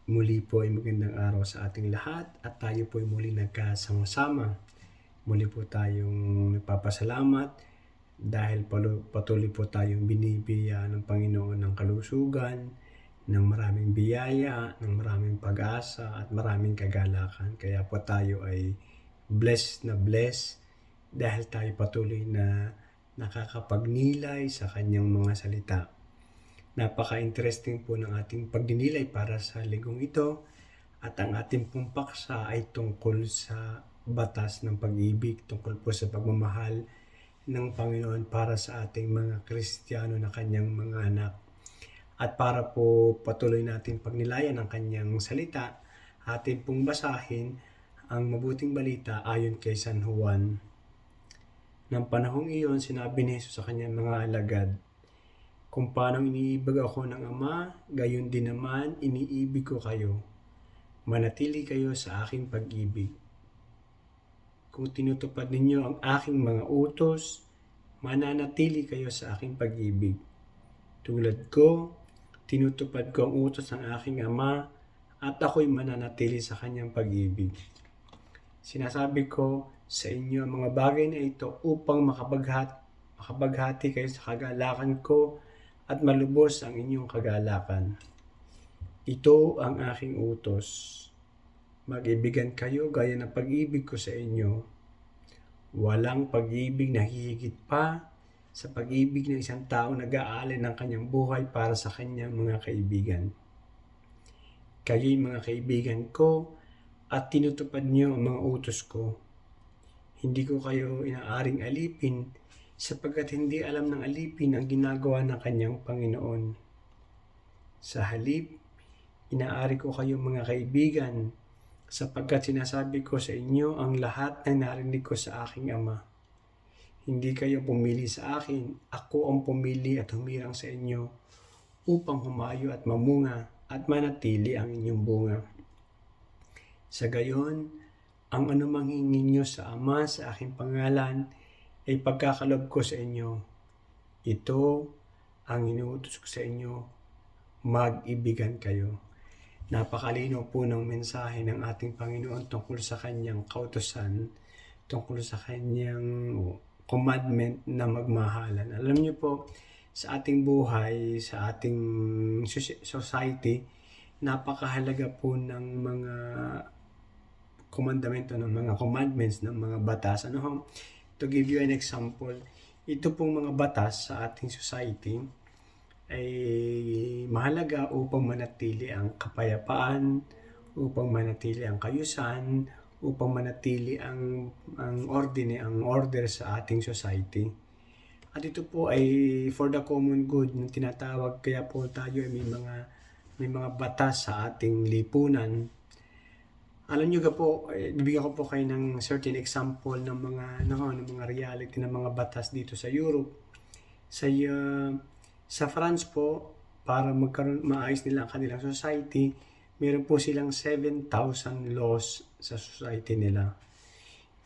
Muli po ay magandang araw sa ating lahat at tayo po ay muli nagkasama-sama. Muli po tayong nagpapasalamat dahil patuloy po tayong binibiya ng Panginoon ng kalusugan, ng maraming biyaya, ng maraming pag-asa at maraming kagalakan. Kaya po tayo ay blessed dahil tayo patuloy na nakakapagnilay sa kanyang mga salita. Napaka-interesting po ng ating pagdinilay para sa linggong ito at ang ating pong paksa ay tungkol sa batas ng pag-ibig, tungkol po sa pagmamahal ng Panginoon para sa ating mga Kristiyano na kanyang mga anak. At para po patuloy natin pagnilayan ang kanyang salita, atin pong basahin ang mabuting balita ayon kay San Juan. Nang panahong iyon, sinabi ni Jesus sa kanyang mga alagad, "Kung paano iniibig ako ng Ama, gayon din naman iniibig ko kayo. Manatili kayo sa aking pag-ibig. Kung tinutupad ninyo ang aking mga utos, mananatili kayo sa aking pag-ibig. Tulad ko, tinutupad ko ang utos ng aking Ama at ako'y mananatili sa kanyang pag-ibig. Sinasabi ko sa inyo ang mga bagay na ito upang makapaghati kayo sa kagalakan ko at malubos ang inyong kagalakan. Ito ang aking utos. Mag-ibigan kayo gaya ng pag-ibig ko sa inyo. Walang pag-ibig na hihigit pa sa pag-ibig ng isang tao nag-aalay ng kanyang buhay para sa kanyang mga kaibigan. Kayo'y mga kaibigan ko at tinutupad niyo ang mga utos ko. Hindi ko kayo inaaring alipin sapagkat hindi alam ng alipin ang ginagawa ng kanyang Panginoon. Sa halip, inaari ko kayong mga kaibigan sapagkat sinasabi ko sa inyo ang lahat na narinig ko sa aking Ama. Hindi kayo pumili sa akin, ako ang pumili at humirang sa inyo upang humayo at mamunga at manatili ang inyong bunga. Sa gayon, ang anumang hingin nyo sa Ama sa aking pangalan ay pagkakalob ko sa inyo. Ito ang inuutos ko sa inyo, mag-ibigan kayo." Napakalinaw po ng mensahe ng ating Panginoon tungkol sa kanyang kautusan, tungkol sa kanyang commandment na magmahalan. Alam niyo po, sa ating buhay, sa ating society, napakahalaga po ng mga komandamento, ng mga commandments, ng mga batas. To give you an example, ito pong mga batas sa ating society ay mahalaga upang manatili ang kapayapaan, upang manatili ang kayusan, upang manatili ang order sa ating society. At ito po ay for the common good na tinatawag, kaya po tayo ay may mga batas sa ating lipunan. Alam niyo po, bibigyan ko po kayo ng certain example ng mga reality ng mga batas dito sa Europe. Sa France po, para maayos nila ang kanilang society, meron po silang 7,000 laws sa society nila.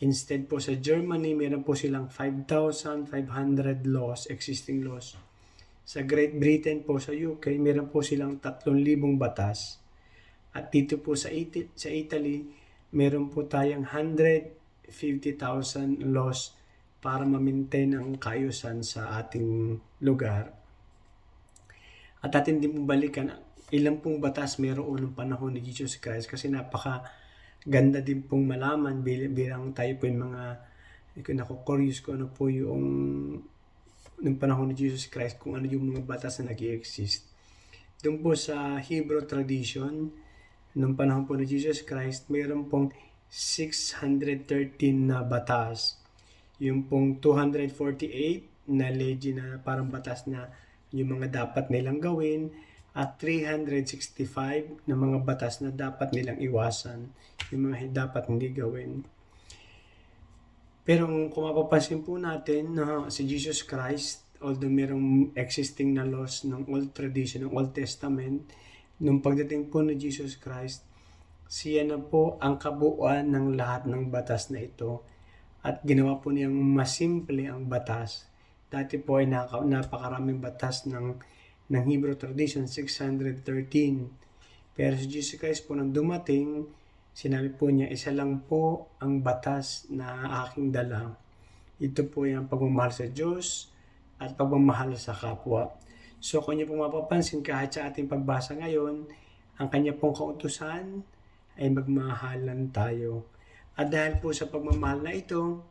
Instead po sa Germany, meron po silang 5,500 laws, existing laws. Sa Great Britain po, sa UK, meron po silang 3,000 batas. At dito po sa Italy, meron po tayong 150,000 laws para ma-maintain ang kaayusan sa ating lugar. At atin din pong balikan, ilang pong batas meron noong panahon ni Jesus Christ, kasi napaka-ganda din pong malaman bilang tayo po yung mga naku-curious ko ano po yung ng panahon ni Jesus Christ, kung ano yung mga batas na nag-i-exist. Doon po sa Hebrew tradition, nung panahon po ni Jesus Christ, mayroon pong 613 na batas. Yung pong 248 na legend na parang batas na yung mga dapat nilang gawin, at 365 na mga batas na dapat nilang iwasan, yung mga dapat hindi gawin. Pero kung mapapansin po natin na si Jesus Christ, although mayroong existing na laws ng Old Tradition, ng Old Testament, nung pagdating po ni Jesus Christ, siya na po ang kabuuan ng lahat ng batas na ito at ginawa po niyang masimple ang batas. Dati po ay napakaraming batas ng Hebrew tradition, 613. Pero si Jesus Christ po nang dumating, sinabi po niya, isa lang po ang batas na aking dala. Ito po yung pagmamahal sa Diyos at pagmamahal sa kapwa. So kung niyo po mapapansin, kahit sa ating pagbasa ngayon, ang kanya pong kautusan ay magmahalan tayo. At dahil po sa pagmamahal na ito,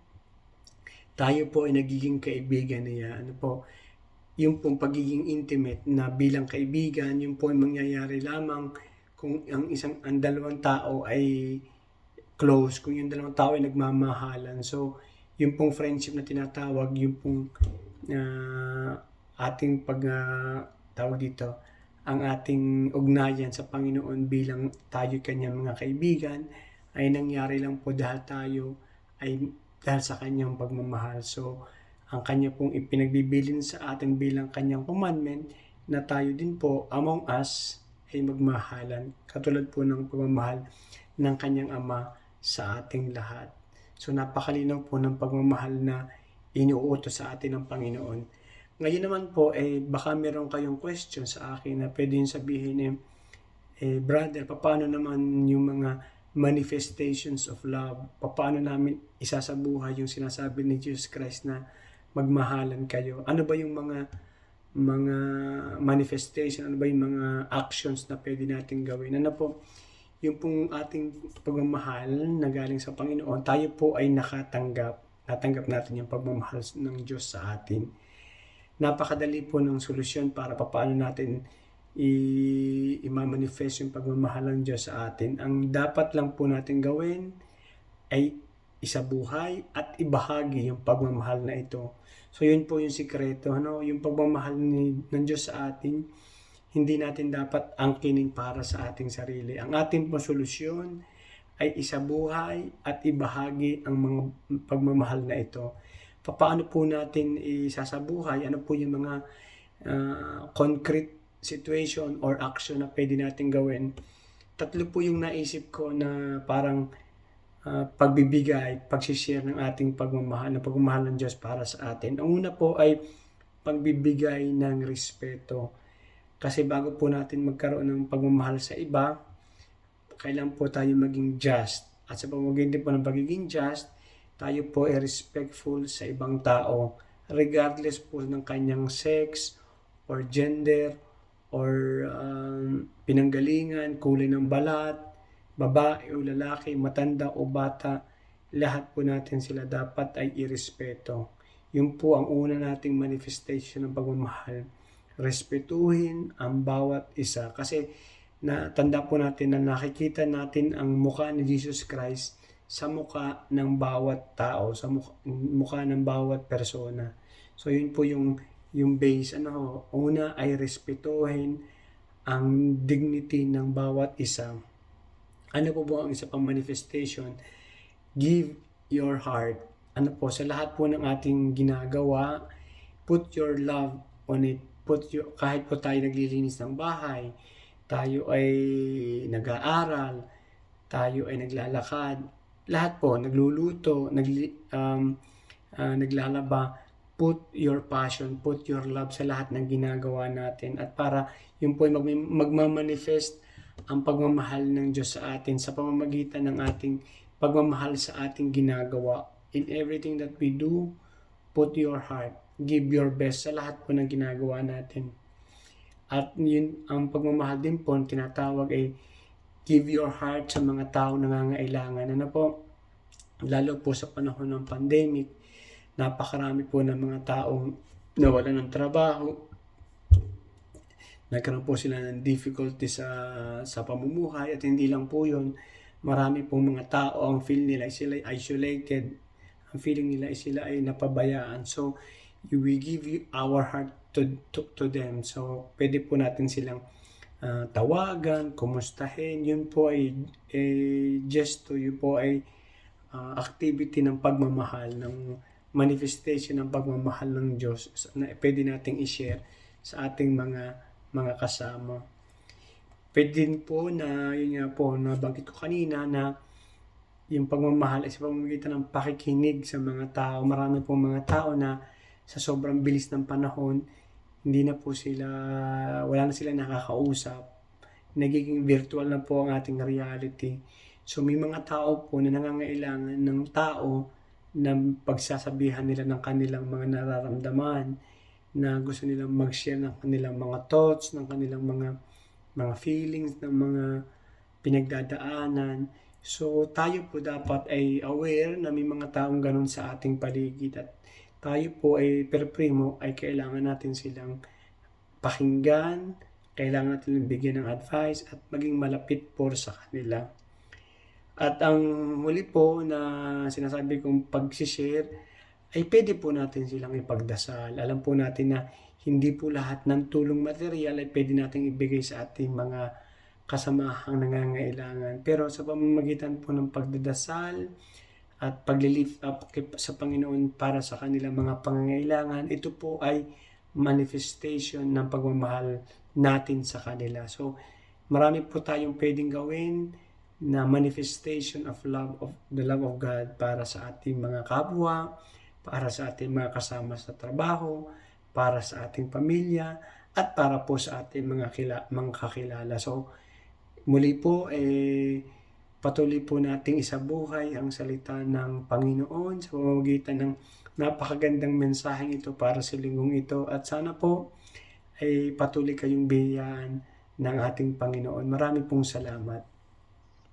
tayo po ay nagiging kaibigan niya. Yung pong pagiging intimate na bilang kaibigan, yung po ay mangyayari lamang kung ang dalawang tao ay close, kung yung dalawang tao ay nagmamahalan. So, yung pong friendship na tinatawag, yung pong ating tawag dito, ang ating ugnayan sa Panginoon bilang tayo kanyang mga kaibigan ay nangyari lang po dahil sa kanyang pagmamahal. So, ang kanya pong ipinagbibilin sa atin bilang kanyang commandment na tayo din po among us ay magmahalan. Katulad po ng pagmamahal ng kanyang Ama sa ating lahat. So, napakalinaw po ng pagmamahal na inuutos sa atin ng Panginoon. Ngayon naman po, baka meron kayong question sa akin na pwede yung sabihin, brother, paano naman yung mga manifestations of love? Paano namin isasabuhay yung sinasabi ni Jesus Christ na magmahalan kayo? Ano ba yung mga manifestation? Ano ba yung mga actions na pwede natin gawin? Ano po? Yung pong ating pagmamahal na galing sa Panginoon, tayo po ay natanggap natin yung pagmamahal ng Diyos sa atin. Napakadali po ng solusyon para paano natin i-manifest yung pagmamahal ng Diyos sa atin. Ang dapat lang po natin gawin ay isabuhay at ibahagi yung pagmamahal na ito. So yun po yung sikreto, yung pagmamahal ng Diyos sa atin, hindi natin dapat angkinin para sa ating sarili. Ang ating po solusyon ay isabuhay at ibahagi ang mga pagmamahal na ito. Paano po natin isasabuhay? Ano po yung mga concrete situation or action na pwede natin gawin? Tatlo po yung naisip ko na parang pagbibigay, pagsishare ng ating pagmamahal ng Diyos para sa atin. Ang una po ay pagbibigay ng respeto. Kasi bago po natin magkaroon ng pagmamahal sa iba, kailangan po tayo maging just. At sa pamamagitan po ng pagiging just, tayo po ay respectful sa ibang tao, regardless po ng kanyang sex, or gender, or pinanggalingan, kulay ng balat, babae o lalaki, matanda o bata, lahat po natin sila dapat ay irespeto. Yun po ang una nating manifestation ng pagmamahal. Respetuhin ang bawat isa. Kasi natanda po natin na nakikita natin ang mukha ni Jesus Christ sa mukha ng bawat tao, sa mukha ng bawat persona. So yun po yung base. Una ay respetuhin ang dignity ng bawat isa. Ano po ang isa pang manifestation? Give your heart. Sa lahat po ng ating ginagawa, put your love on it. Kahit po tayo naglilinis ng bahay, tayo ay nag-aaral, tayo ay naglalakad, lahat po, nagluluto, naglalaba, put your passion, put your love sa lahat ng ginagawa natin. At para yun po ay magmamanifest ang pagmamahal ng Diyos sa atin sa pamamagitan ng ating pagmamahal sa ating ginagawa. In everything that we do, put your heart, give your best sa lahat po ng ginagawa natin. At yun, ang pagmamahal din po, tinatawag ay give your heart sa mga tao nangangailangan. Lalo po sa panahon ng pandemic, napakarami po ng mga taong nawalan ng trabaho, nagkaroon po sila ng difficulty sa pamumuhay, at hindi lang po yun, marami pong mga tao ang feel nila ay sila isolated, ang feeling nila ay sila ay napabayaan. So we give our heart to them. So pwede po natin silang tawagan, kumustahin. Yun po ay gesto, yun po ay activity ng pagmamahal, ng manifestation ng pagmamahal ng Diyos na pwede nating i-share sa ating mga kasama. Pwede din po na, yun nga po, nabanggit ko kanina na yung pagmamahal ay sa pamamagitan ng pakikinig sa mga tao. Marami pong mga tao na sa sobrang bilis ng panahon, wala na sila nakakausap. nagiging virtual na po ang ating reality. So may mga tao po na nangangailangan ng tao na pagsasabihan nila ng kanilang mga nararamdaman, na gusto nilang mag-share ng kanilang mga thoughts, ng kanilang mga feelings, ng mga pinagdadaanan. So tayo po dapat ay aware na may mga taong ganun sa ating paligid, at tayo po ay primo ay kailangan natin silang pakinggan, kailangan natin bigyan ng advice at maging malapit po sa kanila. At ang huli po na sinasabi kong pag-share ay pwede po natin silang ipagdasal. Alam po natin na hindi po lahat ng tulong material ay pwede nating ibigay sa ating mga kasamahang nangangailangan. Pero sa pamamagitan po ng pagdadasal at pag-lift up sa Panginoon para sa kanilang mga pangangailangan, ito po ay manifestation ng pagmamahal natin sa kanila. So, marami po tayong pwedeng gawin na manifestation of love, of the love of God para sa ating mga kapwa, para sa ating mga kasama sa trabaho, para sa ating pamilya, at para po sa ating mga kakilala. So, muli po, patuloy po nating isabuhay ang salita ng Panginoon sa pamamagitan ng napakagandang mensaheng ito para sa linggong ito. At sana po ay patuloy kayong biyayaan ng ating Panginoon. Marami pong salamat.